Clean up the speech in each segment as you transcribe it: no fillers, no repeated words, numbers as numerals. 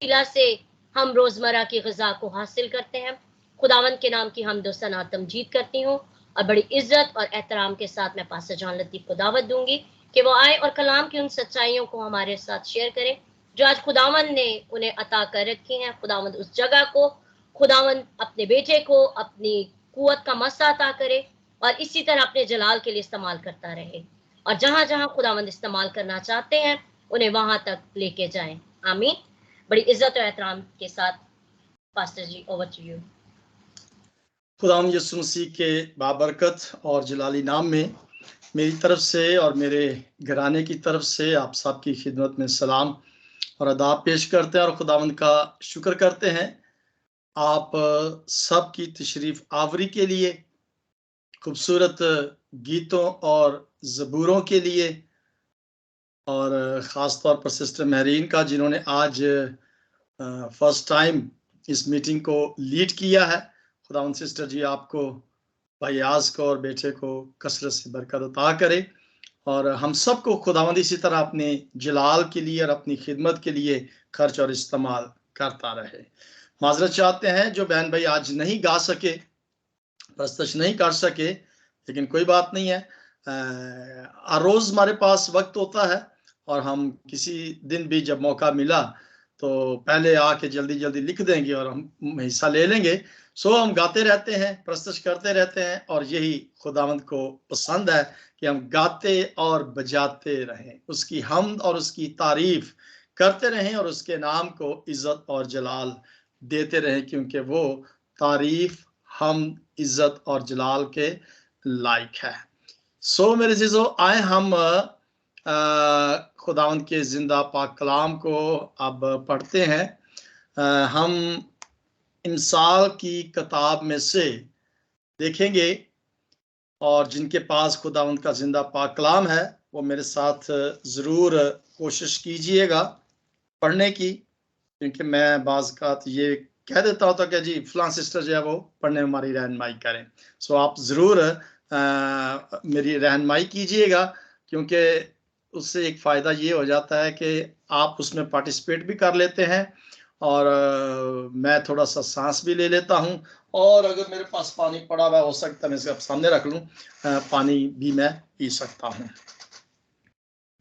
वसीला से हम रोज़मर्रा की ग़िज़ा को हासिल करते हैं। खुदावंद के नाम की हम्द व सना तमजीद करती हूँ और बड़ी इज़्ज़त और एहतराम के साथ मैं पास्टर जॉन लतीफ़ को दावत दूंगी कि वो आए और कलाम की उन सच्चाइयों को हमारे साथ शेयर करें जो आज खुदावंद ने उन्हें अता कर रखी हैं। खुदावंद उस जगह को, खुदावंद अपने बेटे को अपनी कुव्वत का मस्सा अता करे और इसी तरह अपने जलाल के लिए इस्तेमाल करता रहे, और जहां जहां खुदावंद इस्तेमाल करना चाहते हैं उन्हें वहां तक लेके जाएं। आमीन। बड़ी इज्जत और एहतराम के साथ pastor ji, over to you. खुदावंद यीशु मसीह के बाबरकत और जलाली नाम में मेरी तरफ से और मेरे घराने की तरफ से आप सबकी खिदमत में सलाम और अदाब पेश करते हैं और खुदावंद का शुक्र करते हैं आप सब की तशरीफ आवरी के लिए, खूबसूरत गीतों और ज़बूरों के लिए, और ख़ास तौर पर सिस्टर महरीन का जिन्होंने आज फर्स्ट टाइम इस मीटिंग को लीड किया है। खुदावंद सिस्टर जी आपको, भाई आज को और बेटे को कसरत से बरकत अता करे और हम सबको खुदावंद इसी तरह अपने जलाल के लिए और अपनी खिदमत के लिए खर्च और इस्तेमाल करता रहे। माजरत चाहते हैं जो बहन भाई आज नहीं गा सके, प्रस्तुत नहीं कर सके, लेकिन कोई बात नहीं है। रोज़ हमारे पास वक्त होता है और हम किसी दिन भी जब मौका मिला तो पहले आके जल्दी जल्दी लिख देंगे और हम हिस्सा ले लेंगे। सो हम गाते रहते हैं, प्रस्तुत करते रहते हैं और यही खुदावंद को पसंद है कि हम गाते और बजाते रहें, उसकी हम्द और उसकी तारीफ करते रहें और उसके नाम को इज्जत और जलाल देते रहें, क्योंकि वो तारीफ, हम, इज्जत और जलाल के लायक है। सो मेरे चीज़ों, आए हम खुदावंद के जिंदा पाक कलाम को अब पढ़ते हैं। हम इंसाल की किताब में से देखेंगे और जिनके पास खुदावंद का जिंदा पाक कलाम है वो मेरे साथ ज़रूर कोशिश कीजिएगा पढ़ने की, क्योंकि मैं बाज़ औक़ात ये कह देता होता कि जी फलां सिस्टर जो है वो पढ़ने में हमारी रहनुमाई करें। सो आप ज़रूर मेरी रहनुमाई कीजिएगा, क्योंकि उससे एक फ़ायदा ये हो जाता है कि आप उसमें पार्टिसिपेट भी कर लेते हैं और मैं थोड़ा सा सांस भी ले लेता हूँ, और अगर मेरे पास पानी पड़ा हुआ हो सकता है मैं इसे सामने रख लूँ, पानी भी मैं पी सकता हूँ।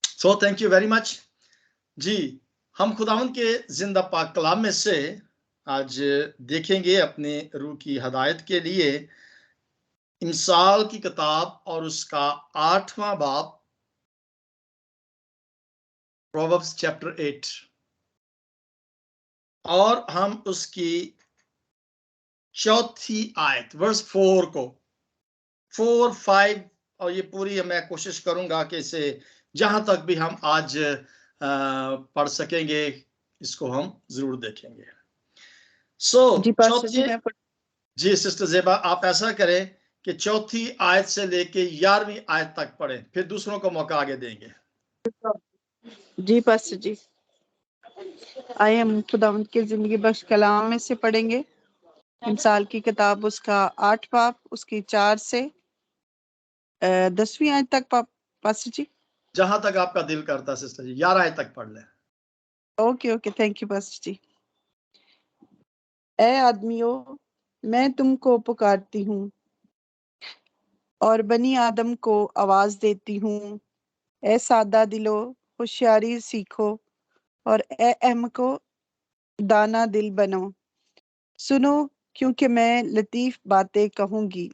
So thank you very much जी। हम खुदावंद के जिंदा पाक कलाम में से आज देखेंगे अपने रूह की हदायत के लिए इंसाल की किताब और उसका 8वां बाब, प्रोवर्ब्स चैप्टर 8, और हम उसकी चौथी आयत वर्स 4 को 4, 5 और ये पूरी मैं कोशिश करूंगा कि इसे जहां तक भी हम आज पढ़ सकेंगे इसको हम जरूर देखेंगे। चौथी जी सिस्टर ज़ेबा, आप ऐसा करें कि चौथी आयत से लेके 11वीं आयत तक पढ़ें, फिर दूसरों को मौका आगे देंगे। जी पास्टर जी, आए हम खुदावंद के जिंदगी बख्श कलाम में से पढ़ेंगे इंसाल की किताब उसका 8 बाब उसकी 4 से 10वीं आयत तक पास्टर जी। जहां तक आपका दिल करता सिस्टर जी, 11 आयत तक पढ़ लें। ओके थैंक यू पास्टर जी। ए आदमियों, मैं तुमको पुकारती हूँ और बनी आदम को आवाज देती हूँ। ए सादा दिलो, होशियारी सीखो और ए अहमको, दाना दिल बनो। सुनो, क्योंकि मैं लतीफ बातें कहूंगी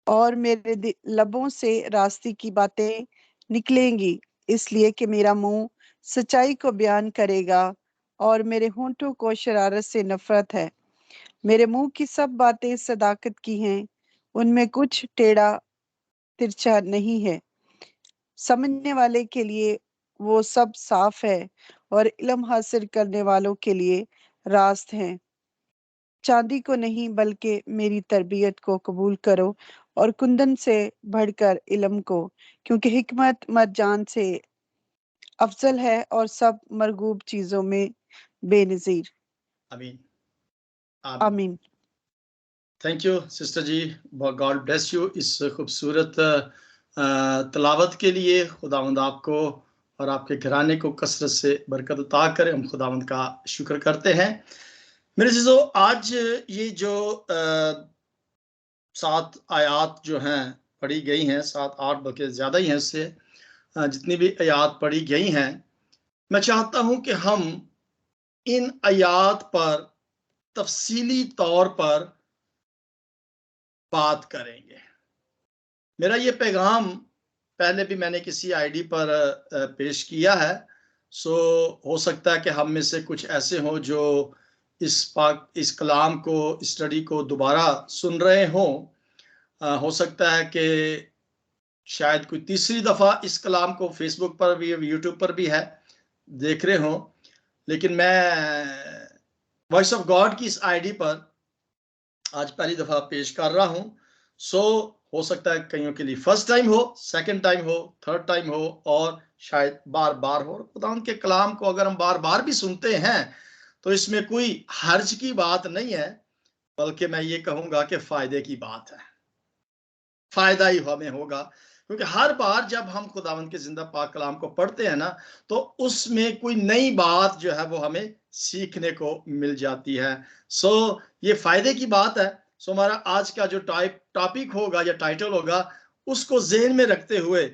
और मेरे लबों से रास्ते की बातें निकलेंगी, इसलिए कि मेरा मुंह सच्चाई को बयान करेगा और मेरे होंठों को शरारत से नफरत है। मेरे मुंह की सब बातें सदाकत की हैं, उनमें कुछ टेढ़ा तिरछा नहीं है। समझने वाले के लिए वो सब साफ है और इल्म हासिल करने वालों के लिए रास्त हैं। चांदी को नहीं बल्कि मेरी तरबियत को कबूल करो और कुंदन से बढ़कर इल्म को, क्योंकि हिकमत मरजान से अफजल है और सब मरगूब चीजों में बेनजीर। आमीन आमीन। Thank you sister ji, God bless you इस खूबसूरत तलावत के लिए। खुदावंद आपको और आपके घराने को कसरत से बरकत अता करे। हम खुदावंद का शुक्र करते हैं। मेरे चीज़ों, आज ये जो 7 आयात जो हैं पढ़ी गई हैं, 7-8 बल्कि ज़्यादा ही हैं, इससे जितनी भी आयात पढ़ी गई हैं, मैं चाहता हूं कि हम इन आयात पर तफसीली तौर पर बात करेंगे। मेरा ये पैगाम पहले भी मैंने किसी आईडी पर पेश किया है, सो हो सकता है कि हम में से कुछ ऐसे हों जो इस कलाम को, स्टडी को दोबारा सुन रहे हों। हो सकता है कि शायद कोई तीसरी दफ़ा इस कलाम को फेसबुक पर भी, यूट्यूब पर भी है, देख रहे हों। लेकिन मैं वॉइस ऑफ गॉड की इस आईडी पर आज पहली दफ़ा पेश कर रहा हूं। सो हो सकता है कईयों के लिए फर्स्ट टाइम हो, सेकंड टाइम हो, थर्ड टाइम हो, और शायद बार बार हो। खुदा के कलाम को अगर हम बार बार भी सुनते हैं तो इसमें कोई हर्ज की बात नहीं है, बल्कि मैं ये कहूँगा कि फ़ायदे की बात है। फ़ायदा ही हमें होगा, क्योंकि हर बार जब हम खुदावंद के जिंदा पाक कलाम को पढ़ते हैं ना, तो उसमें कोई नई बात जो है वो हमें सीखने को मिल जाती है। सो ये फ़ायदे की बात है। सो हमारा आज का जो टॉपिक होगा या टाइटल होगा, उसको ज़हन में रखते हुए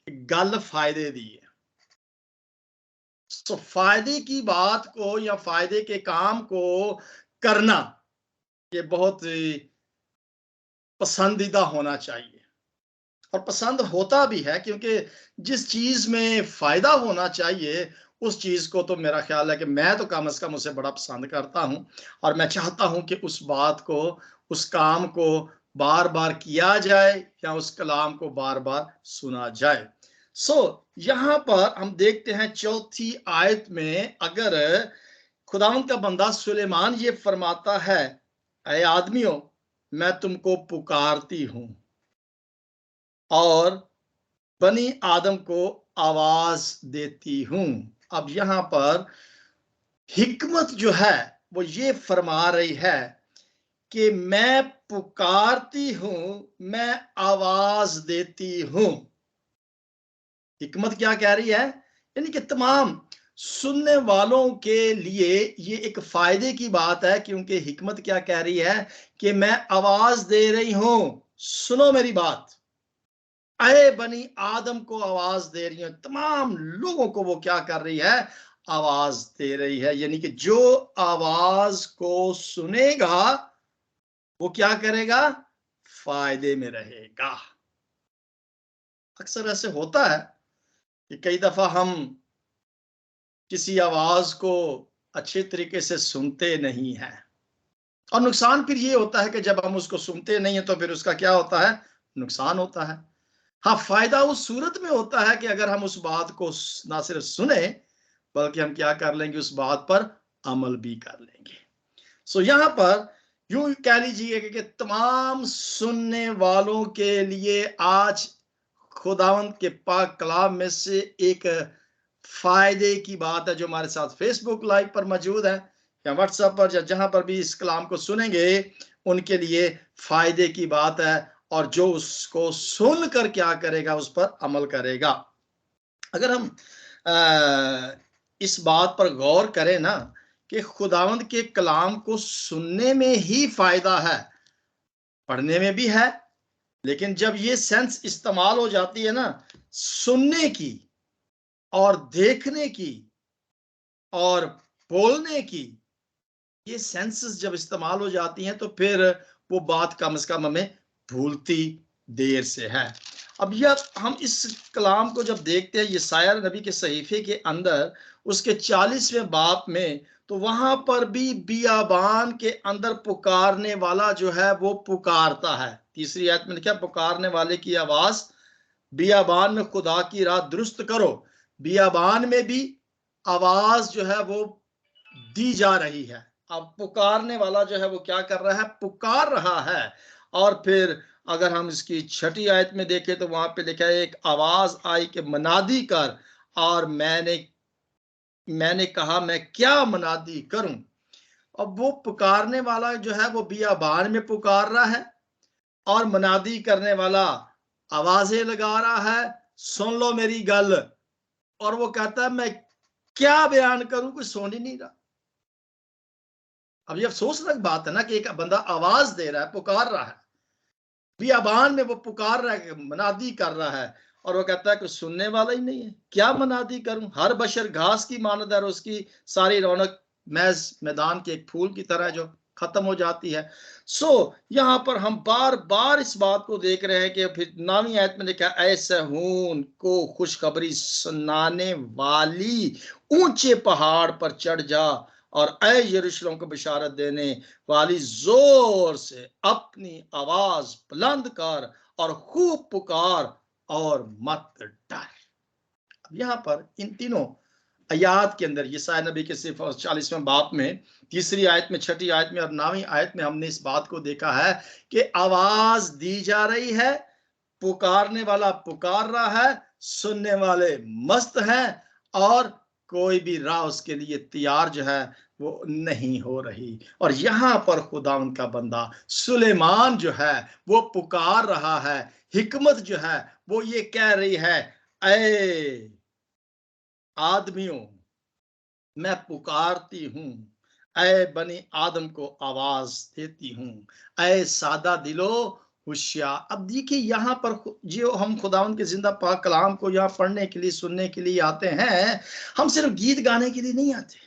गल फ़ायदे दी है। सो फ़ायदे की बात को या फ़ायदे के काम को करना, ये बहुत पसंदीदा होना चाहिए, और पसंद होता भी है, क्योंकि जिस चीज में फायदा होना चाहिए उस चीज को तो मेरा ख्याल है कि मैं तो कम से कम उसे बड़ा पसंद करता हूं, और मैं चाहता हूं कि उस बात को, उस काम को बार बार किया जाए या उस कलाम को बार बार सुना जाए। यहां पर हम देखते हैं चौथी आयत में, अगर खुदावंद का बंदा सुलेमान ये फरमाता है, ऐ आदमियों मैं तुमको पुकारती हूं और बनी आदम को आवाज देती हूं। अब यहां पर हिकमत जो है वो ये फरमा रही है कि मैं पुकारती हूं, मैं आवाज देती हूं। हिकमत क्या कह रही है? यानी कि तमाम सुनने वालों के लिए ये एक फायदे की बात है, क्योंकि हिकमत क्या कह रही है कि मैं आवाज दे रही हूं, सुनो मेरी बात। अरे बनी आदम को आवाज दे रही है, तमाम लोगों को वो क्या कर रही है? आवाज दे रही है। यानी कि जो आवाज को सुनेगा वो क्या करेगा? फायदे में रहेगा। अक्सर ऐसे होता है कि कई दफा हम किसी आवाज को अच्छे तरीके से सुनते नहीं हैं, और नुकसान फिर ये होता है कि जब हम उसको सुनते नहीं है तो फिर उसका क्या होता है? नुकसान होता है। हाँ, फायदा उस सूरत में होता है कि अगर हम उस बात को ना सिर्फ सुने, बल्कि हम क्या कर लेंगे? उस बात पर अमल भी कर लेंगे। यहां पर यूं कह लीजिए कि तमाम सुनने वालों के लिए आज खुदावंद के पाक कलाम में से एक फायदे की बात है, जो हमारे साथ फेसबुक लाइव पर मौजूद है या व्हाट्सएप पर, या जहां पर भी इस कलाम को सुनेंगे, उनके लिए फायदे की बात है। और जो उसको सुनकर क्या करेगा? उस पर अमल करेगा। अगर हम इस बात पर गौर करें ना कि खुदावंद के कलाम को सुनने में ही फायदा है, पढ़ने में भी है, लेकिन जब ये सेंस इस्तेमाल हो जाती है ना, सुनने की और देखने की और बोलने की, ये सेंसेस जब इस्तेमाल हो जाती हैं तो फिर वो बात कम से कम हमें भूलती देर से है। अब यह हम इस कलाम को जब देखते हैं यशायाह नबी के सहीफे के अंदर, उसके 40वें बाब में, तो वहां पर भी बियाबान के अंदर पुकारने वाला जो है वो पुकारता है। तीसरी आयत में क्या? पुकारने वाले की आवाज बियाबान में खुदा की राह दुरुस्त करो। बियाबान में भी आवाज जो है वो दी जा रही है। अब पुकारने वाला जो है वो क्या कर रहा है? पुकार रहा है। और फिर अगर हम इसकी 6ठी आयत में देखें तो वहां पे लिखा है, एक आवाज आई कि मनादी कर, और मैंने कहा मैं क्या मनादी करूं। अब वो पुकारने वाला जो है वो बियाबान में पुकार रहा है, और मनादी करने वाला आवाजें लगा रहा है, सुन लो मेरी गल, और वो कहता है मैं क्या बयान करूं, कोई सुन ही नहीं रहा। अब ये अफसोसनाक बात है ना कि एक बंदा आवाज दे रहा है, पुकार रहा है, बियाबान में वो पुकार रहा है, मनादी कर रहा है, और वो कहता है कि सुनने वाला ही नहीं है। क्या मनादी करूं? हर बशर घास की मानद है और उसकी सारी रौनक महज मैदान के एक फूल की तरह जो खत्म हो जाती है। यहां पर हम बार बार इस बात को देख रहे हैं कि फिर 9वीं आयत में लिखा, ऐसे हून को खुशखबरी सुनाने वाली ऊंचे पहाड़ पर चढ़ जा, और ऐ यरूशलेम को बिशारत देने वाली जोर से अपनी आवाज बुलंद कर और खूब पुकार और मत डर। अब यहां पर इन तीनों आयात के अंदर यशायाह नबी के सिर्फ 40वें बाब में, 3री आयत में, 6ठी आयत में और 9वीं आयत में हमने इस बात को देखा है कि आवाज दी जा रही है, पुकारने वाला पुकार रहा है, सुनने वाले मस्त हैं, और कोई भी राह उसके लिए तैयार जो है वो नहीं हो रही। और यहां पर खुदा उनका बंदा सुलेमान जो है वो पुकार रहा है। हिकमत जो है वो ये कह रही है, ऐ आदमियों मैं पुकारती हूं, ऐ बनी आदम को आवाज देती हूं, ऐ सादा दिलो होशियार। अब देखिए यहां पर जो हम खुदावंद के जिंदा पाक कलाम को यहां पढ़ने के लिए, सुनने के लिए आते हैं, हम सिर्फ गीत गाने के लिए नहीं आते।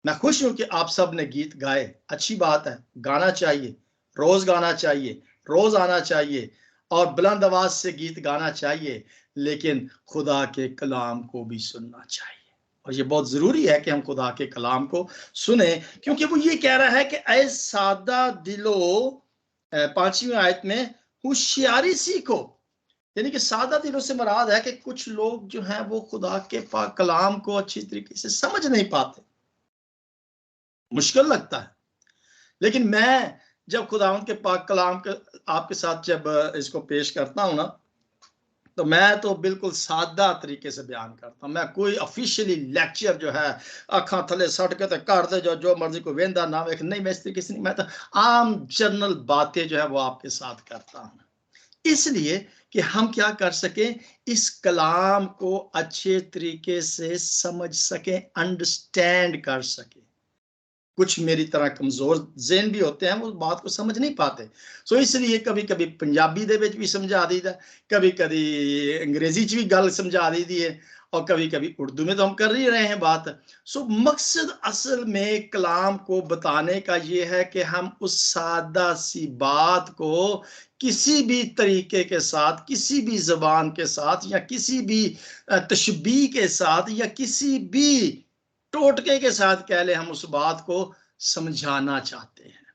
मैं खुश हूं कि आप सब ने गीत गाए, अच्छी बात है, गाना चाहिए, रोज गाना चाहिए, रोज आना चाहिए और बुलंद आवाज से गीत गाना चाहिए, लेकिन खुदा के कलाम को भी सुनना चाहिए। और ये बहुत जरूरी है कि हम खुदा के कलाम को सुने, क्योंकि वो ये कह रहा है कि ऐ सादा दिलो, 5वीं आयत में, होशियारी सीखो। यानी कि सादा दिलों से मुराद है कि कुछ लोग जो हैं वो खुदा के पाक कलाम को अच्छी तरीके से समझ नहीं पाते, मुश्किल लगता है। लेकिन मैं जब खुदावंद के पाक कलाम के आपके साथ जब इसको पेश करता हूं ना, तो मैं तो बिल्कुल सादा तरीके से बयान करता हूं। मैं कोई ऑफिशियली लेक्चर जो है अखा थले सट के कर दे जो मर्जी को वेंदा ना वेख, नहीं, मैं इस तरीके से नहीं, मैं तो आम जनरल बातें जो है वो आपके साथ करता हूं, इसलिए कि हम क्या कर सकें, इस कलाम को अच्छे तरीके से समझ सकें, अंडरस्टैंड कर सकें। कुछ मेरी तरह कमजोर ज़हन भी होते हैं, वो बात को समझ नहीं पाते। इसलिए कभी कभी पंजाबी दे विच भी समझा दीदा, कभी कभी अंग्रेजी च भी गल समझा दी दी है, और कभी कभी उर्दू में तो हम कर ही रहे हैं बात। मकसद असल में कलाम को बताने का ये है कि हम उस सादा सी बात को किसी भी तरीके के साथ, किसी भी जबान के साथ, या किसी भी तशबीह के साथ, या किसी भी टोटके के साथ कह ले, हम उस बात को समझाना चाहते हैं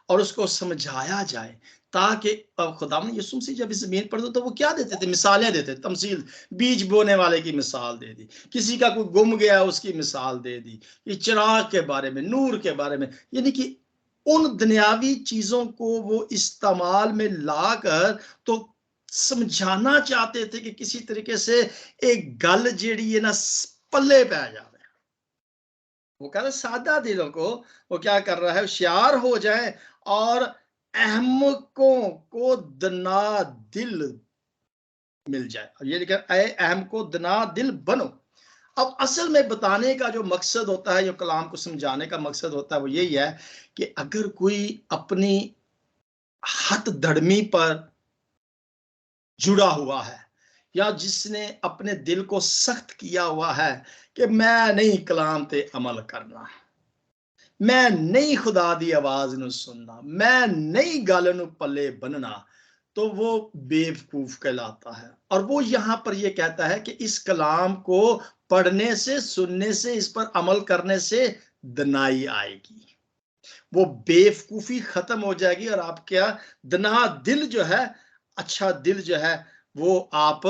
और उसको समझाया जाए, ताकि खुदा ने यीशु मसीह जब इस जमीन पर तो वो क्या देते थे, मिसालें देते, तमसील, बीज बोने वाले की मिसाल दे दी, किसी का कोई गुम गया उसकी मिसाल दे दी, ये चिराग के बारे में, नूर के बारे में, यानी कि उन दुनियावी चीजों को वो इस्तेमाल में लाकर तो समझाना चाहते थे कि किसी तरीके से एक गल जेड़ी है ना पल्ले पै जाए। वो कह रहा सादा दिलों को वो क्या कर रहा है, होशियार हो जाए और अहमकों को दना दिल मिल जाए। अब ये लिखा है अहम को दना दिल बनो। अब असल में बताने का जो मकसद होता है, जो कलाम को समझाने का मकसद होता है, वो यही है कि अगर कोई अपनी हथ धर्मी पर जुड़ा हुआ है, या जिसने अपने दिल को सख्त किया हुआ है कि मैं नहीं कलाम ते अमल करना, मैं नहीं खुदा दी आवाज नू सुनना, मैं नहीं गल नू पल्ले बनना, तो वो बेवकूफ कहलाता है। और वो यहां पर ये कहता है कि इस कलाम को पढ़ने से, सुनने से, इस पर अमल करने से दनाई आएगी, वो बेवकूफी खत्म हो जाएगी, और आप क्या दना दिल जो है, अच्छा दिल जो है वो आप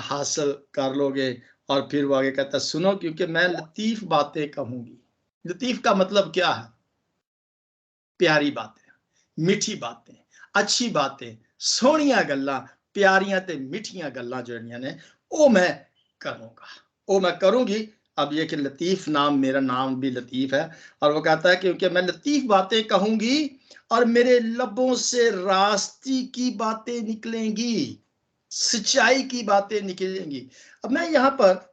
हासिल कर लोगे। और फिर वो आगे कहता है सुनो, क्योंकि मैं लतीफ बातें कहूंगी। लतीफ का मतलब क्या है? प्यारी बातें, मीठी बातें, अच्छी बातें, सोहनियां गल्लां, प्यारियां ते मीठियां गल्लां जड़ियां ने वो मैं करूंगा, वो मैं करूंगी। अब ये कि लतीफ नाम, मेरा नाम भी लतीफ है, और वो कहता है क्योंकि मैं लतीफ बातें कहूंगी और मेरे लबों से रास्ती की बातें निकलेंगी। सच्चाई की बातें निकलेंगी। अब मैं यहाँ पर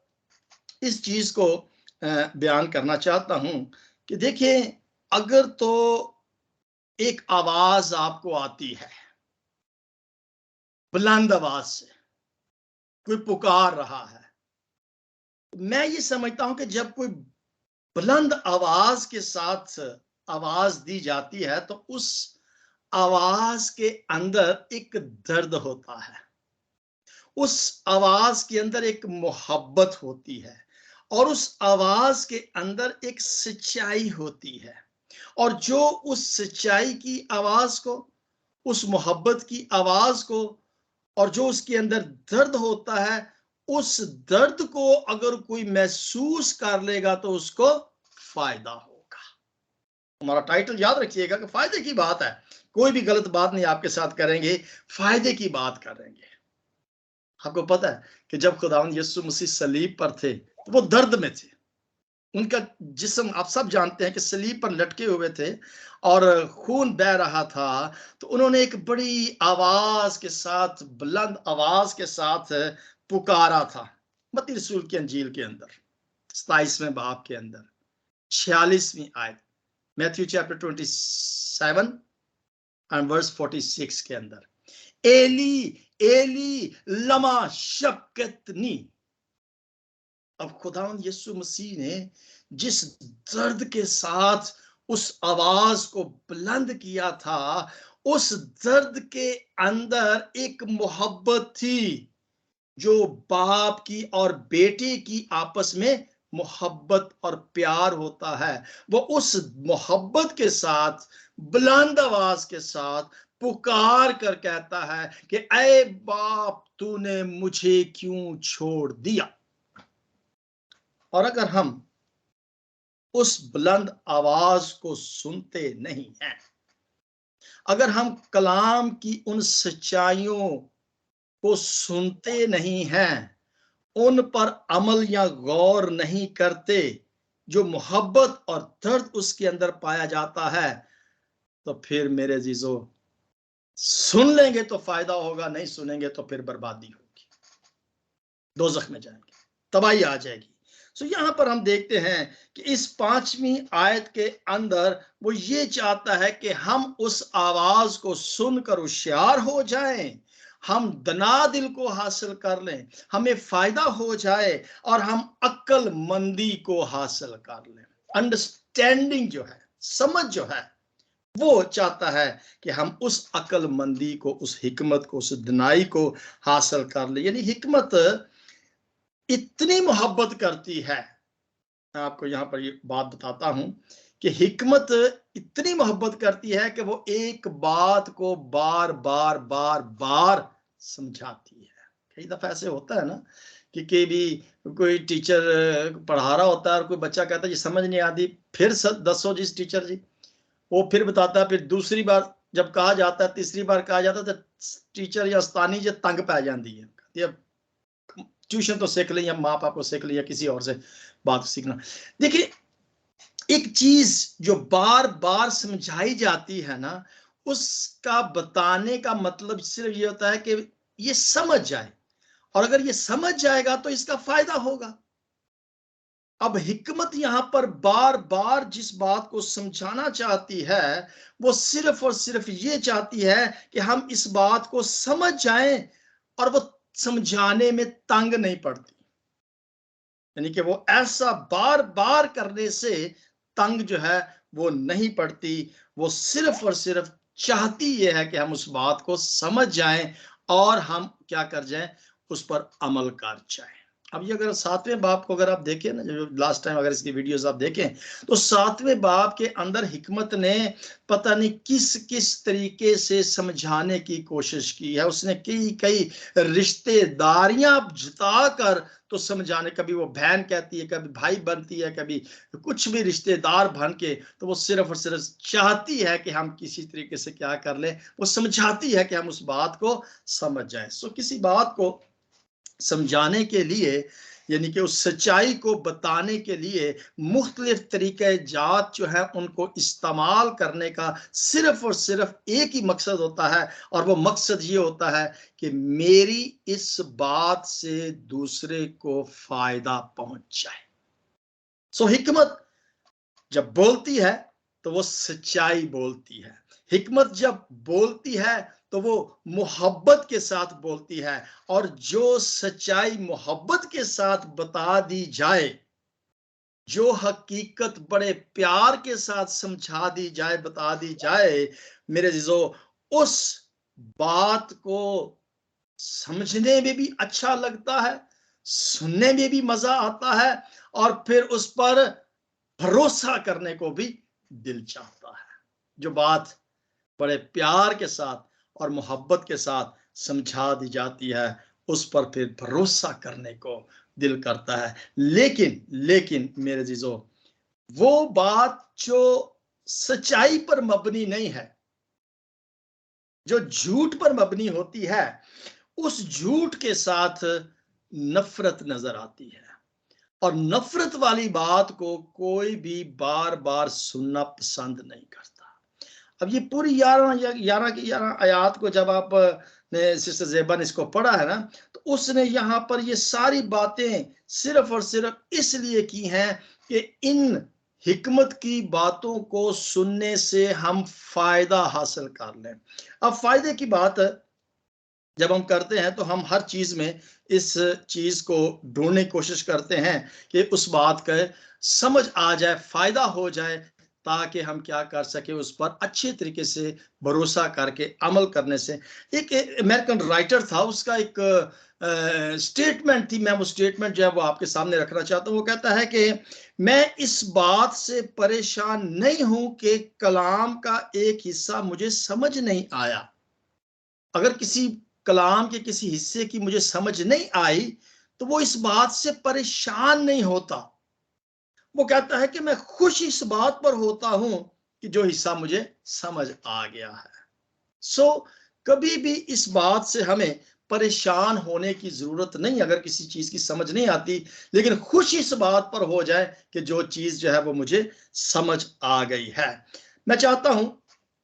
इस चीज को बयान करना चाहता हूं कि देखिए, अगर तो एक आवाज आपको आती है, बुलंद आवाज से कोई पुकार रहा है, मैं ये समझता हूं कि जब कोई बुलंद आवाज के साथ आवाज दी जाती है तो उस आवाज के अंदर एक दर्द होता है, उस आवाज के अंदर एक मोहब्बत होती है, और उस आवाज के अंदर एक सच्चाई होती है। और जो उस सच्चाई की आवाज को, उस मोहब्बत की आवाज को, और जो उसके अंदर दर्द होता है, उस दर्द को अगर कोई महसूस कर लेगा तो उसको फायदा होगा। हमारा टाइटल याद रखिएगा कि फायदे की बात है, कोई भी गलत बात नहीं आपके साथ करेंगे, फायदे की बात करेंगे। आपको पता है कि जब खुदावंद यीशु मसीह सलीब पर थे तो वो दर्द में थे, उनका जिस्म आप सब जानते हैं कि सलीब पर लटके हुए थे और खून बह रहा था, तो उन्होंने एक बड़ी आवाज के साथ, बुलंद आवाज के साथ पुकारा था। मत्ती रसूल की अंजील के अंदर 27वें बाब के अंदर 46वीं आयत, मैथ्यू चैप्टर 27 एंड वर्स 46 के अंदर, एली एली लमा शबक्तनी। अब खुदावंद यीशु मसीह ने जिस दर्द के साथ उस आवाज को बुलंद किया था, उस दर्द के अंदर एक मोहब्बत थी, जो बाप की और बेटे की आपस में मोहब्बत और प्यार होता है। वो उस मोहब्बत के साथ, बुलंद आवाज के साथ पुकार कर कहता है कि ऐ बाप, तूने मुझे क्यों छोड़ दिया। और अगर हम उस बुलंद आवाज को सुनते नहीं हैं, अगर हम कलाम की उन सच्चाइयों को सुनते नहीं हैं, उन पर अमल या गौर नहीं करते, जो मोहब्बत और दर्द उसके अंदर पाया जाता है, तो फिर मेरे अजीजों, सुन लेंगे तो फायदा होगा, नहीं सुनेंगे तो फिर बर्बादी होगी, दोजख में जाएंगे, तबाही आ जाएगी। सो यहां पर हम देखते हैं कि इस 5वीं आयत के अंदर वो ये चाहता है कि हम उस आवाज को सुनकर होशियार हो जाएं, हम दना दिल को हासिल कर लें, हमें फायदा हो जाए और हम अक्ल मंदी को हासिल कर लें। अंडरस्टैंडिंग जो है, समझ जो है, वो चाहता है कि हम उस अक्ल मंदी को, उस हिकमत को, उस दनाई को हासिल कर ले। यानी हिकमत इतनी मोहब्बत करती है, मैं आपको यहां पर ये बात बताता हूं कि हिकमत इतनी मोहब्बत करती है कि वो एक बात को बार बार बार बार समझाती है। कई दफा ऐसे होता है ना कि भी कोई टीचर पढ़ा रहा होता है और कोई बच्चा कहता है जी समझ नहीं आती, फिर दसो जिस टीचर जी, वो फिर बताता है, फिर दूसरी बार जब कहा जाता है, तीसरी बार कहा जाता है, तो टीचर या उस्तानी जो तंग पै जाती है, ट्यूशन तो सीख लें या माँ बाप को सीख लें या किसी और से बात सीखना। देखिए, एक चीज जो बार बार समझाई जाती है ना, उसका बताने का मतलब सिर्फ ये होता है कि ये समझ जाए, और अगर ये समझ जाएगा तो इसका फायदा होगा। अब हिकमत यहां पर बार बार जिस बात को समझाना चाहती है, वो सिर्फ और सिर्फ ये चाहती है कि हम इस बात को समझ जाएं, और वो समझाने में तंग नहीं पड़ती। यानी कि वो ऐसा बार बार करने से तंग जो है वो नहीं पड़ती, वो सिर्फ और सिर्फ चाहती ये है कि हम उस बात को समझ जाएं और हम क्या कर जाएं, उस पर अमल कर जाएं। अब ये अगर 7वें बाब को अगर आप देखें ना, जो लास्ट टाइम अगर इसकी वीडियोस आप देखें, तो 7वें बाब के अंदर हिकमत ने पता नहीं किस किस तरीके से समझाने की कोशिश की है। उसने कई कई रिश्तेदारियां जताकर तो समझाने, कभी वो बहन कहती है, कभी भाई बनती है, कभी कुछ भी रिश्तेदार बन के, तो वो सिर्फ और सिर्फ चाहती है कि हम किसी तरीके से क्या कर लें, वो समझाती है कि हम उस बात को समझ जाएं। सो किसी बात को समझाने के लिए यानी कि उस सच्चाई को बताने के लिए मुख्तलिफ तरीके जात जो है उनको इस्तेमाल करने का सिर्फ और सिर्फ एक ही मकसद होता है, और वो मकसद ये होता है कि मेरी इस बात से दूसरे को फायदा पहुंच जाए। सो हिकमत जब बोलती है तो वो सच्चाई बोलती है। हिकमत जब बोलती है तो वो मोहब्बत के साथ बोलती है, और जो सच्चाई मोहब्बत के साथ बता दी जाए, जो हकीकत बड़े प्यार के साथ समझा दी जाए, बता दी जाए, मेरे अजीजों, उस बात को समझने में भी अच्छा लगता है, सुनने में भी मजा आता है, और फिर उस पर भरोसा करने को भी दिल चाहता है। जो बात बड़े प्यार के साथ और मोहब्बत के साथ समझा दी जाती है, उस पर फिर भरोसा करने को दिल करता है। लेकिन मेरे जीजो, वो बात जो सच्चाई पर मबनी नहीं है, जो झूठ पर मबनी होती है, उस झूठ के साथ नफरत नजर आती है, और नफरत वाली बात को कोई भी बार बार सुनना पसंद नहीं करता। अब ये पूरी 11 की 11 आयात को जब आप ने सिस्टर ज़ेबा ने इसको पढ़ा है ना, तो उसने यहाँ पर ये सारी बातें सिर्फ और सिर्फ इसलिए की हैं कि इन हिकमत की बातों को सुनने से हम फायदा हासिल कर लें। अब फायदे की बात जब हम करते हैं तो हम हर चीज में इस चीज को ढूंढने की कोशिश करते हैं कि उस बात का समझ आ जाए, फायदा हो जाए, ताकि हम क्या कर सके, उस पर अच्छे तरीके से भरोसा करके अमल करने से। एक अमेरिकन राइटर था, उसका एक स्टेटमेंट थी, मैं वो स्टेटमेंट जो है वो आपके सामने रखना चाहता हूँ। वो कहता है कि मैं इस बात से परेशान नहीं हूं कि कलाम का एक हिस्सा मुझे समझ नहीं आया। अगर किसी कलाम के किसी हिस्से की मुझे समझ नहीं आई तो वो इस बात से परेशान नहीं होता। वो कहता है कि मैं खुश इस बात पर होता हूं कि जो हिस्सा मुझे समझ आ गया है। सो कभी भी इस बात से हमें परेशान होने की जरूरत नहीं अगर किसी चीज की समझ नहीं आती, लेकिन खुश इस बात पर हो जाए कि जो चीज जो है वो मुझे समझ आ गई है। मैं चाहता हूं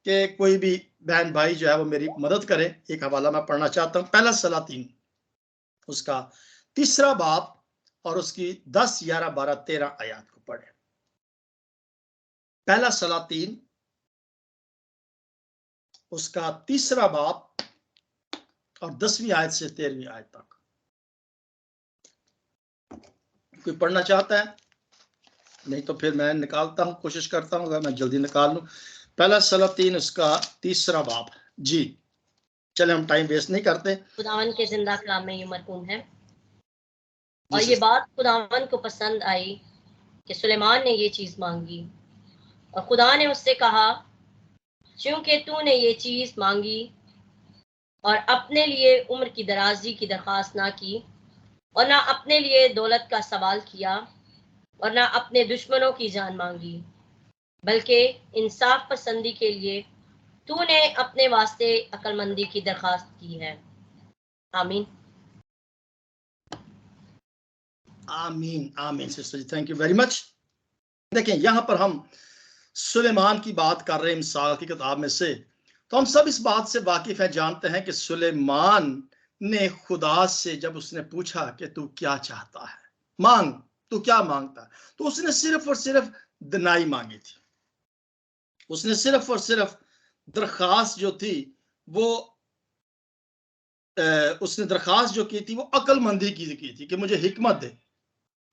कि कोई भी बहन भाई जो है वो मेरी मदद करे। एक हवाला मैं पढ़ना चाहता हूं, पहला सलातीन उसका 3 बाब और उसकी 10, 11, 12, 13 आयात को पढ़े। पहला सलातीन उसका 3 बाब और 10वीं आयत से 13वीं आयत तक। कोई पढ़ना चाहता है? नहीं तो फिर मैं निकालता हूं, कोशिश करता हूं अगर मैं जल्दी निकाल लूं। पहला सलातीन उसका 3 बाब। जी चले, हम टाइम वेस्ट नहीं करते। खुदावन के जिंदा कलाम में ये मरकूम है, और ये बात खुदावन को पसंद आई कि सुलेमान ने ये चीज मांगी, और खुदा ने उससे कहा, क्योंकि तूने ये चीज मांगी और अपने लिए उम्र की दराजी की दरखास्त ना की, और ना अपने लिए दौलत का सवाल किया, और ना अपने दुश्मनों की जान मांगी, बल्कि इंसाफ पसंदी के लिए तूने अपने वास्ते अक्लमंदी की दरखास्त की है। आमीन। आमीन आमीन sister ji, thank you very much. देखें यहां पर हम सुलेमान की बात कर रहे हैं मिसाल की किताब में से, तो हम सब इस बात से वाकिफ है, जानते हैं कि सुलेमान ने खुदा से जब उसने पूछा कि तू क्या चाहता है, मांग, तू क्या मांगता है, तो उसने सिर्फ और सिर्फ दनाई मांगी थी। उसने सिर्फ और सिर्फ दरखास्त जो थी वो उसने दरखास्त जो की थी वो अक्लमंदी की थी कि मुझे हिकमत दे,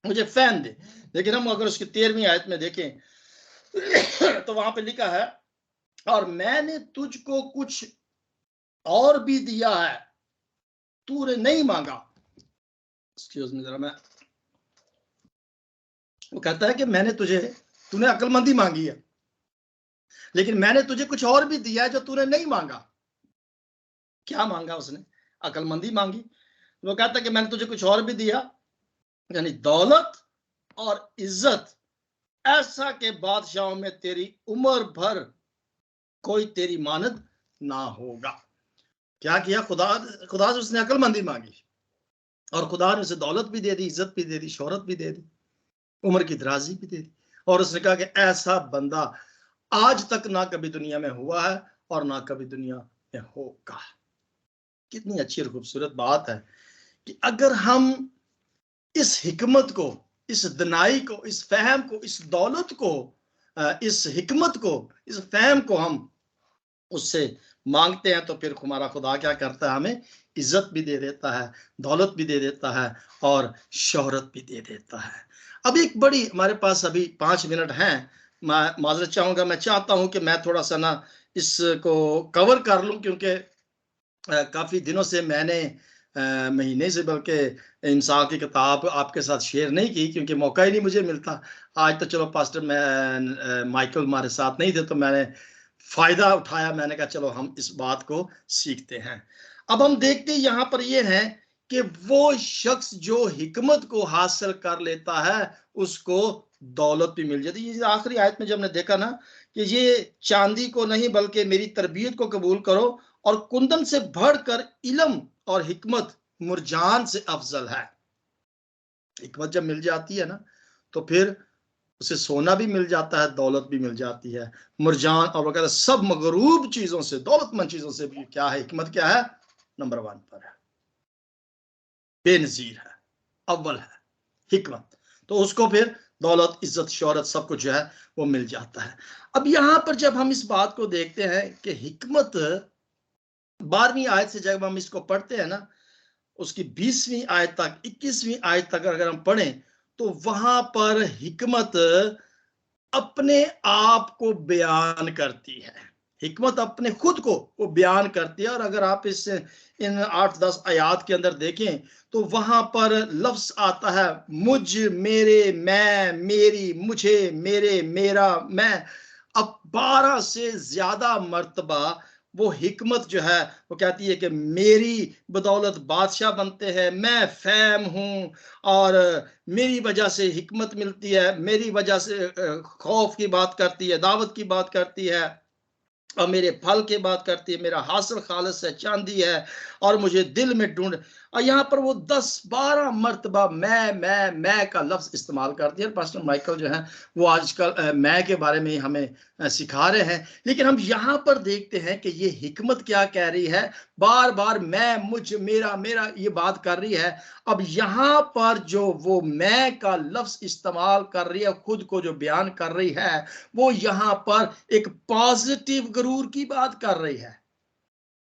मुझे फहम दे। लेकिन हम अगर उसकी 13वीं आयत में देखें तो वहां पे लिखा है, और मैंने तुझको कुछ और भी दिया है, तूने नहीं मांगा। एक्सक्यूज मी जरा, मैं वो कहता है कि तूने अक्लमंदी मांगी है, लेकिन मैंने तुझे कुछ और भी दिया है जो तूने नहीं मांगा। क्या मांगा उसने? अक्लमंदी मांगी। वो कहता है कि मैंने तुझे कुछ और भी दिया, यानी दौलत और इज्जत, ऐसा के बादशाहों में तेरी उम्र भर कोई तेरी मानद ना होगा। क्या किया? खुदा से उसने अक्लमंदी मांगी। और खुदा ने उसे दौलत भी दे दी, इज्जत भी दे दी, शोहरत भी दे दी, उम्र की दराजी भी दे दी। और उसने कहा कि ऐसा बंदा आज तक ना कभी दुनिया में हुआ है और ना कभी दुनिया में होगा। कितनी अच्छी और खूबसूरत बात है कि अगर हम इस हिकमत को, इस दनाई को, इस फहम को, इस दौलत को, इस हिकमत को, इस फहम को हम उससे मांगते हैं, तो फिर हमारा खुदा क्या करता है, हमें इज्जत भी दे देता है, दौलत भी दे देता है और शोहरत भी दे देता है। अब एक बड़ी, हमारे पास अभी 5 मिनट हैं, मैं माजरत चाहूंगा, मैं चाहता हूं कि मैं थोड़ा सा ना इसको कवर कर लूं, क्योंकि काफी दिनों से मैंने महीने से बल्कि इंसान की किताब आपके साथ शेयर नहीं की, क्योंकि मौका ही नहीं मुझे मिलता। आज तो चलो पास्टर माइकल हमारे साथ नहीं थे, तो मैंने फायदा उठाया, मैंने कहा चलो हम इस बात को सीखते हैं। अब हम देखते यहाँ पर ये है कि वो शख्स जो हिकमत को हासिल कर लेता है उसको दौलत भी मिल जाती है। ये आखिरी आयत में जब हमने देखा ना कि ये चांदी को नहीं बल्कि मेरी तरबियत को कबूल करो, और कुंदन से बढ़कर इल्म और हिकमत मुरजान से अफजल है। हिकमत जब मिल जाती है ना तो फिर उसे सोना भी मिल जाता है, दौलत भी मिल जाती है, मुरजान और वगैरह सब मगरूब चीजों से, दौलतमंद चीजों से भी क्या है, हिकमत क्या है, नंबर 1 पर है, बेनजीर है, अव्वल है हिकमत। तो उसको फिर दौलत, इज्जत, शोहरत सब कुछ जो है वो मिल जाता है। अब यहां पर जब हम इस बात को देखते हैं कि हिकमत 12वीं आयत से जब हम इसको पढ़ते हैं ना, उसकी 20वीं आयत तक, 21वीं आयत तक अगर हम पढ़ें तो वहां पर हिकमत अपने आप को बयान करती है। हिकमत अपने खुद को वो बयान करती है। और अगर आप इस इन 8-10 आयात के अंदर देखें तो वहां पर लफ्ज आता है मुझ, मेरे, मैं, मेरी, मुझे, मेरे, मेरा, मैं। अब 12 से ज्यादा मर्तबा वो हिकमत जो है वो कहती है कि मेरी बदौलत बादशाह बनते हैं, मैं फैम हूं और मेरी वजह से हिकमत मिलती है, मेरी वजह से खौफ की बात करती है, दावत की बात करती है, और मेरे फल की बात करती है, मेरा हासिल खालिस है, चांदी है, और मुझे दिल में ढूंढ। और यहाँ पर वो 10-12 मर्तबा मैं का लफ्ज इस्तेमाल करती है। पास्टर माइकल जो है वो आजकल मैं के बारे में हमें सिखा रहे हैं। लेकिन हम यहाँ पर देखते हैं कि ये हिकमत क्या कह रही है, बार बार मैं, मुझ, मेरा, मेरा ये बात कर रही है। अब यहाँ पर जो वो मैं का लफ्ज इस्तेमाल कर रही है, खुद को जो बयान कर रही है, वो यहाँ पर एक पॉजिटिव गरूर की बात कर रही है।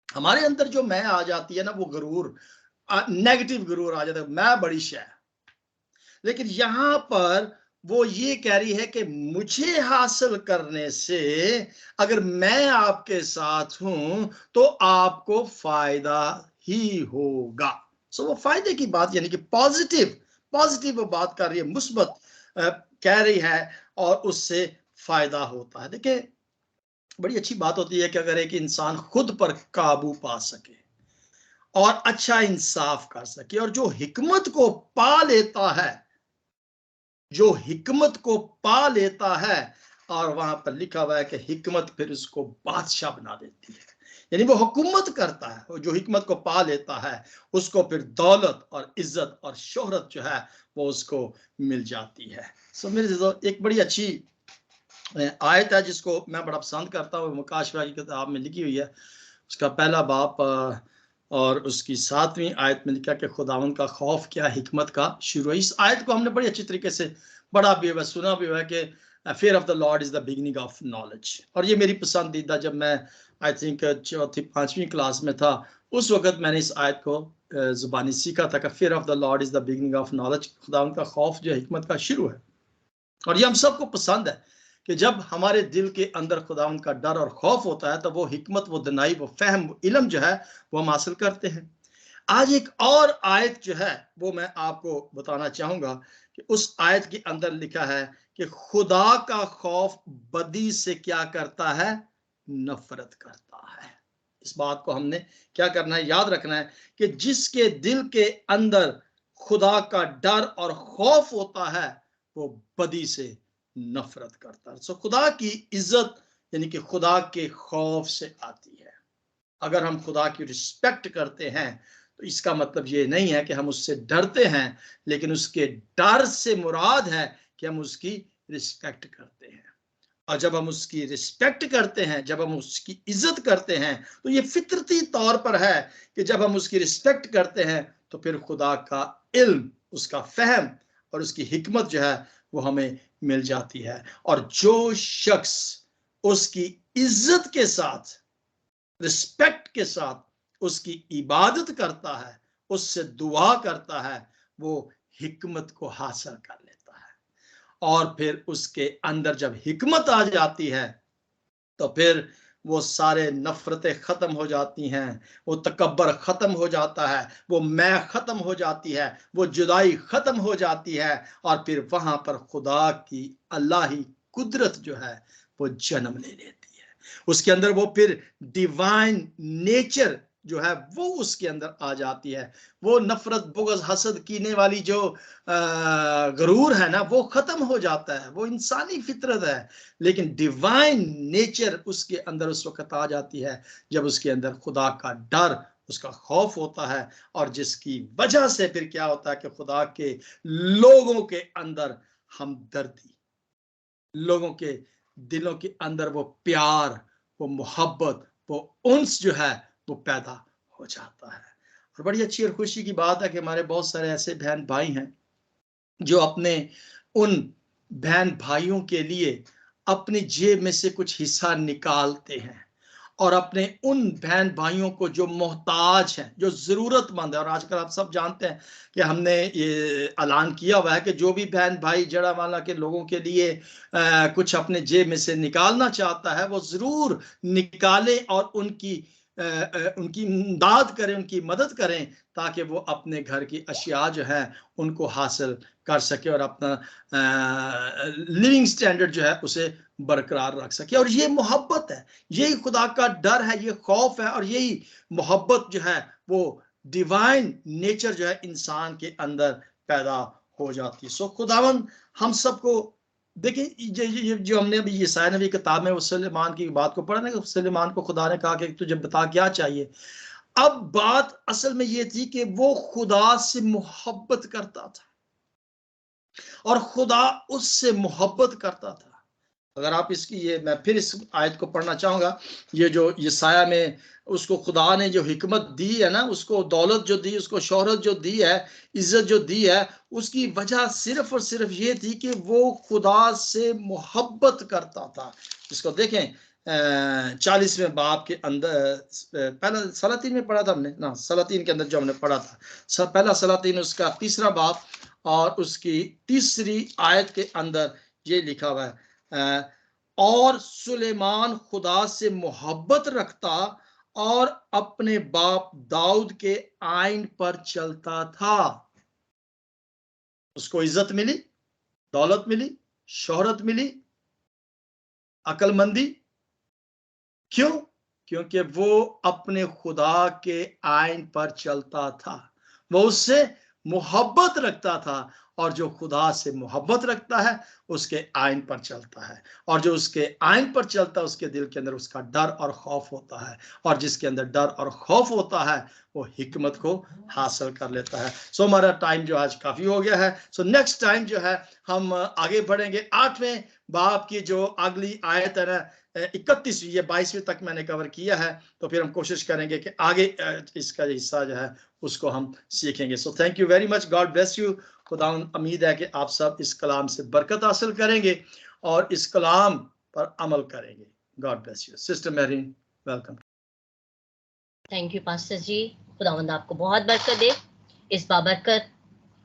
हमारे अंदर जो मैं आ जाती है ना, वो गरूर, नेगेटिव गरूर आ जाता है, मैं बड़ी शय। लेकिन यहां पर वो ये कह रही है कि मुझे हासिल करने से अगर मैं आपके साथ हूं तो आपको फायदा ही होगा। सो वो फायदे की बात, यानी कि पॉजिटिव वो बात कर रही है, मुस्बत कह रही है, और उससे फायदा होता है। देखिए बड़ी अच्छी बात होती है कि अगर एक इंसान खुद पर काबू पा सके और अच्छा इंसाफ कर सके, और जो हिकमत को पा लेता है, जो हिकमत को पा लेता है, और वहां पर लिखा हुआ है कि हिकमत फिर उसको बादशाह बना देती है, यानी वो हुकूमत करता है। जो हिकमत को पा लेता है उसको फिर दौलत और इज्जत और शोहरत जो है वो उसको मिल जाती है। सो मेरे एक बड़ी अच्छी आयत है जिसको मैं बड़ा पसंद करता हूँ, मुकाशवा की किताब में लिखी हुई है, उसका पहला बाप और उसकी 7वीं आयत में लिखा कि खुदावंद का खौफ क्या हिकमत का शुरू है। इस आयत को हमने बड़ी अच्छी तरीके से पढ़ा भी हुआ, सुना भी हुआ है कि fear of the Lord is the beginning of knowledge। और ये मेरी पसंदीदा, जब मैं आई थिंक 4th-5वीं क्लास में था उस वक्त मैंने इस आयत को जुबानी सीखा था कि fear of the Lord is the beginning of knowledge, खुदावंद का खौफ जो हिकमत का शुरू है। और ये हम सबको पसंद है कि जब हमारे दिल के अंदर खुदावंद का डर और खौफ होता है तो वो हिकमत, वो दनाई, वो फहम, वो इल्म जो है वो हम हासिल करते हैं। आज एक और आयत जो है वो मैं आपको बताना चाहूंगा कि उस आयत के अंदर लिखा है कि खुदा का खौफ बदी से क्या करता है, नफरत करता है। इस बात को हमने क्या करना है, याद रखना है कि जिसके दिल के अंदर खुदा का डर और खौफ होता है वो बदी से नफरत करता है। सो खुदा की इज्जत यानी कि खुदा के खौफ से आती है। अगर हम खुदा की रिस्पेक्ट करते हैं तो इसका मतलब ये नहीं है कि हम उससे डरते हैं, लेकिन उसके डर से मुराद है कि हम उसकी रिस्पेक्ट करते हैं। और जब हम उसकी रिस्पेक्ट करते हैं, जब हम उसकी इज्जत करते हैं, तो ये फितरती तौर पर है कि जब हम उसकी रिस्पेक्ट करते हैं तो फिर खुदा का इल्म, उसका फहम और उसकी हिकमत जो है वो हमें मिल जाती है। और जो शख्स उसकी इज्जत के साथ, रिस्पेक्ट के साथ उसकी इबादत करता है, उससे दुआ करता है, वो हिकमत को हासिल कर लेता है। और फिर उसके अंदर जब हिकमत आ जाती है तो फिर वो सारे नफरतें खत्म हो जाती हैं, वो तकब्बर खत्म हो जाता है, वो मैं खत्म हो जाती है, वो जुदाई खत्म हो जाती है, और फिर वहां पर खुदा की अल्लाही कुदरत जो है वो जन्म ले लेती है। उसके अंदर वो फिर डिवाइन नेचर जो है वो उसके अंदर आ जाती है। वो नफरत, बुग़्ज़, हसद, कीने वाली जो गरूर है ना, वो खत्म हो जाता है। वो इंसानी फितरत है, लेकिन डिवाइन नेचर उसके अंदर उस वक्त आ जाती है जब उसके अंदर खुदा का डर, उसका खौफ होता है, और जिसकी वजह से फिर क्या होता है कि खुदा के लोगों के अंदर हमदर्दी, लोगों के दिलों के अंदर वो प्यार, वो मोहब्बत, वो उन्स जो है वो पैदा हो जाता है। और बड़ी अच्छी और खुशी की बात है कि हमारे बहुत सारे ऐसे बहन भाई हैं जो अपने उन बहन भाइयों के लिए अपनी जेब में से कुछ हिस्सा निकालते हैं, और अपने उन बहन भाइयों को जो मोहताज हैं, जो ज़रूरतमंद है। और आजकल आप सब जानते हैं कि हमने ये ऐलान किया हुआ है कि जो भी बहन भाई जड़ावाला के लोगों के लिए कुछ अपने जेब में से निकालना चाहता है, वो ज़रूर निकाले और उनकी इमदाद करें, उनकी मदद करें, ताकि वो अपने घर की अशिया जो है उनको हासिल कर सके और अपना लिविंग स्टैंडर्ड जो है उसे बरकरार रख सके। और ये मोहब्बत है, यही खुदा का डर है, ये खौफ है, और यही मोहब्बत जो है वो डिवाइन नेचर जो है इंसान के अंदर पैदा हो जाती है। सो खुदावन हम सबको, देखिए ये जो हमने अभी यशायाह नबी किताब में उस सुलेमान की बात को पढ़ा ना, सुलेमान को खुदा ने कहा कि तुझे बता क्या चाहिए। अब बात असल में ये थी कि वो खुदा से मोहब्बत करता था और खुदा उससे मोहब्बत करता था। अगर आप इसकी मैं फिर इस आयत को पढ़ना चाहूंगा, ये जो यशायाह में उसको खुदा ने जो हिकमत दी है ना, उसको दौलत जो दी, उसको शोहरत जो दी है, इज्जत जो दी है, उसकी वजह सिर्फ और सिर्फ ये थी कि वो खुदा से मोहब्बत करता था। इसको देखें 40वें बाब के अंदर, पहला सलातीन में पढ़ा था हमने ना, सलातीन के अंदर जो हमने पढ़ा था, पहला सलातीन उसका 3रा बाब और उसकी 3री आयत के अंदर ये लिखा हुआ है, और सुलेमान खुदा से मोहब्बत रखता और अपने बाप दाऊद के आइन पर चलता था। उसको इज्जत मिली, दौलत मिली, शोहरत मिली, अकलमंदी। क्यों? क्योंकि वो अपने खुदा के आइन पर चलता था, वो उससे मोहब्बत रखता था, और जो खुदा से मोहब्बत रखता है उसके आइन पर चलता है, और जो उसके आइन पर चलता है उसके दिल के अंदर उसका डर और खौफ होता है, और जिसके अंदर डर और खौफ होता है वो हिकमत को हासिल कर लेता है। सो हमारा टाइम जो आज काफी हो गया है। सो नेक्स्ट टाइम जो है हम आगे बढ़ेंगे। 8वें बाब की जो अगली आयत है ना, 31वीं, ये 22वीं तक मैंने कवर किया है, तो फिर हम कोशिश करेंगे कि आगे इसका हिस्सा जो है उसको हम सीखेंगे। सो thank you very much, God bless you. खुदा उम्मीद है कि आप सब इस कलाम से बरकत हासिल करेंगे और इस कलाम पर अमल करेंगे। God bless you. Sister Maureen, welcome. Thank you pastor ji, खुदावंद आपको बहुत बरकत दे। इस बाबरकत